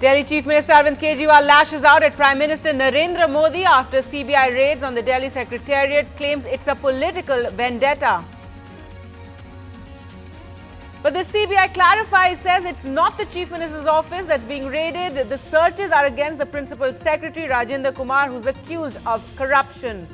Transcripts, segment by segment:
Delhi Chief Minister Arvind Kejriwal lashes out at Prime Minister Narendra Modi after CBI raids on the Delhi Secretariat, claims it's a political vendetta. But the CBI clarifies, says it's not the Chief Minister's office that's being raided. The searches are against the Principal Secretary Rajendra Kumar, who's accused of corruption.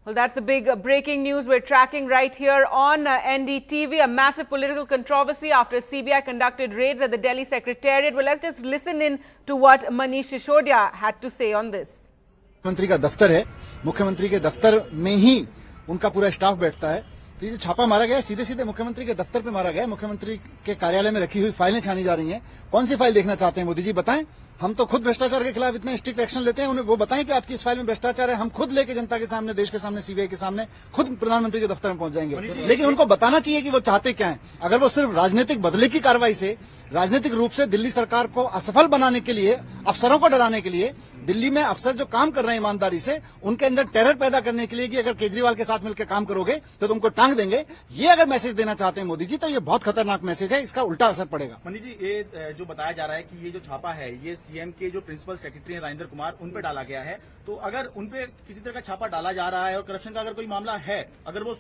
Well, that's the big breaking news we're tracking right here on NDTV. A massive political controversy after CBI conducted raids at the Delhi Secretariat. Well, let's just listen in to what Manish Sisodiya had to say on this. मुख्यमंत्री का दफ्तर है, मुख्यमंत्री के दफ्तर में ही उनका पूरा स्टाफ बैठता है। तो ये छापा मारा गया सीधे सीधे मुख्यमंत्री के दफ्तर पे मारा गया। मुख्यमंत्री के कार्यालय में रखी हुई फाइलें छानी जा रही हैं। कौन सी फाइल देखना चाहते हैं मोदी जी, बताएं। हम तो खुद भ्रष्टाचार के खिलाफ इतने स्ट्रिक्ट एक्शन लेते हैं, उन्हें वो बताएं कि आपकी इस फाइल में भ्रष्टाचार है। हम खुद लेके जनता के सामने, देश के सामने, सीबीआई के सामने खुद प्रधानमंत्री के दफ्तर में पहुंच जाएंगे। लेकिन उनको बताना चाहिए कि वो चाहते क्या है। अगर वो सिर्फ राजनीतिक बदले की कार्रवाई से, राजनीतिक रूप से दिल्ली सरकार को असफल बनाने के लिए, अफसरों को डराने के लिए, दिल्ली में अफसर जो काम कर रहे हैं ईमानदारी से, उनके अंदर टेरर पैदा करने के लिए कि अगर केजरीवाल के साथ मिलकर काम करोगे तो तुमको टांग देंगे, ये अगर मैसेज देना चाहते हैं मोदी जी, तो ये बहुत खतरनाक मैसेज है। इसका उल्टा असर पड़ेगा। मनीष जी, ये जो बताया जा रहा है कि ये जो छापा है ये सीएम के जो प्रिंसिपल सेक्रेटरी हैं राजेंद्र कुमार, उन पे डाला गया है। तो अगर उन पे किसी तरह का छापा डाला जा रहा है और करप्शन का अगर कोई मामला है, अगर वो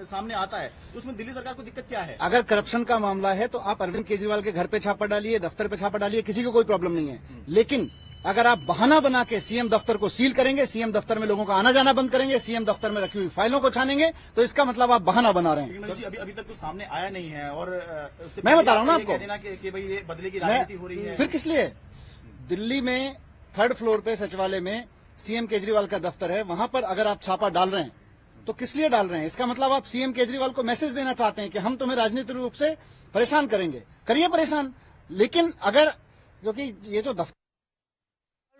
सामने आता है, तो उसमें दिल्ली सरकार को दिक्कत क्या है? अगर करप्शन का मामला है तो आप अरविंद केजरीवाल के घर पे छापा डालिए, दफ्तर पे छापा डालिए, किसी को कोई प्रॉब्लम नहीं है। लेकिन अगर आप बहाना बना के सीएम दफ्तर को सील करेंगे, सीएम दफ्तर में लोगों का आना जाना बंद करेंगे, सीएम दफ्तर में रखी हुई फाइलों को छानेंगे, तो इसका मतलब आप बहाना बना रहे हैं। अभी तक तो सामने आया नहीं है और मैं बता रहा हूं ना आपको कि भाई ये बदले की राजनीति हो रही है। फिर किस लिए? दिल्ली में 3rd फ्लोर पे सचिवालय में सीएम केजरीवाल का दफ्तर है, वहां पर अगर आप छापा डाल रहे हैं तो किस लिए डाल रहे हैं? इसका मतलब आप सीएम केजरीवाल को मैसेज देना चाहते हैं कि हम तुम्हें राजनीतिक रूप से परेशान करेंगे, करिए परेशान। लेकिन अगर क्योंकि ये जो दफ्तर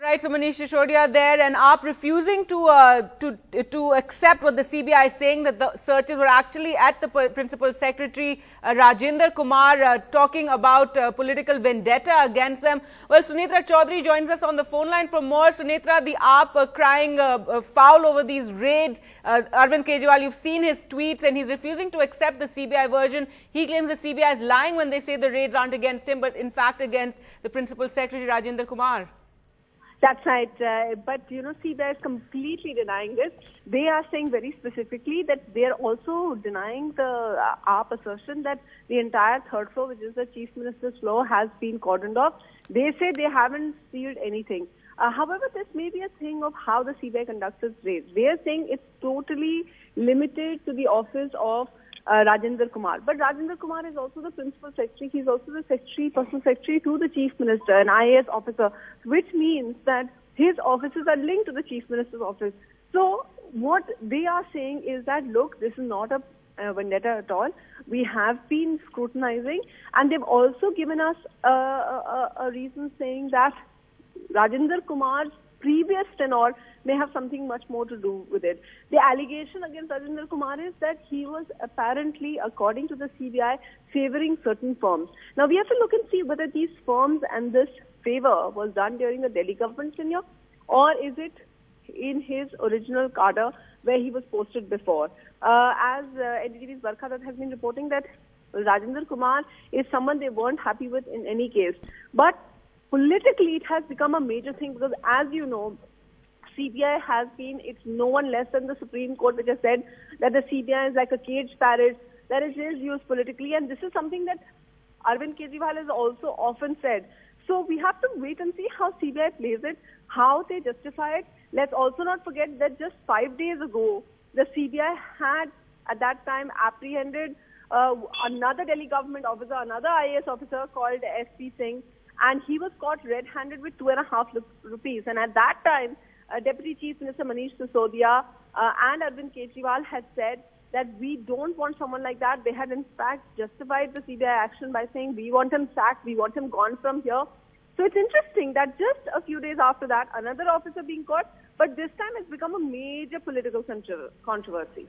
Right, so Manish Sisodiya there, and AAP refusing to accept what the CBI is saying, that the searches were actually at the Principal Secretary Rajendra Kumar, talking about political vendetta against them. Well, Sunetra Chaudhary joins us on the phone line for more. Sunetra, the AAP crying foul over these raids. Arvind Kejriwal, you've seen his tweets, and he's refusing to accept the CBI version. He claims the CBI is lying when they say the raids aren't against him, but in fact against the Principal Secretary Rajendra Kumar. That's right, but CBI is completely denying this. They are saying very specifically that they are also denying the AAP assertion that the entire 3rd floor, which is the Chief Minister's floor, has been cordoned off. They say they haven't sealed anything. However, this may be a thing of how the CBI conducts its raids. They are saying it's totally limited to the office of Rajendra Kumar. But Rajendra Kumar is also the Principal Secretary. He's also the Personal Secretary to the Chief Minister, an IAS officer, which means that his offices are linked to the Chief Minister's office. So what they are saying is that, look, this is not a vendetta at all. We have been scrutinizing, and they've also given us a reason saying that Rajendra Kumar's previous tenure may have something much more to do with it. The allegation against Rajendra Kumar is that he was apparently, according to the CBI, favoring certain firms. Now, we have to look and see whether these firms and this favor was done during the Delhi government tenure, or is it in his original cadre where he was posted before. As NDTV's Barkha Dutt has been reporting that Rajendra Kumar is someone they weren't happy with in any case. But politically, it has become a major thing because, as you know, CBI has been, it's no one less than the Supreme Court, which has said that the CBI is like a caged parrot, that it is used politically. And this is something that Arvind Kejriwal has also often said. So we have to wait and see how CBI plays it, how they justify it. Let's also not forget that just 5 days ago, the CBI had at that time apprehended another Delhi government officer, another IAS officer called SP Singh, and he was caught red-handed with 2.5 rupees. And at that time, Deputy Chief Minister Manish Sisodiya and Arvind Kejriwal had said that we don't want someone like that. They had in fact justified the CBI action by saying we want him sacked, we want him gone from here. So it's interesting that just a few days after that, another officer being caught, but this time it's become a major political controversy.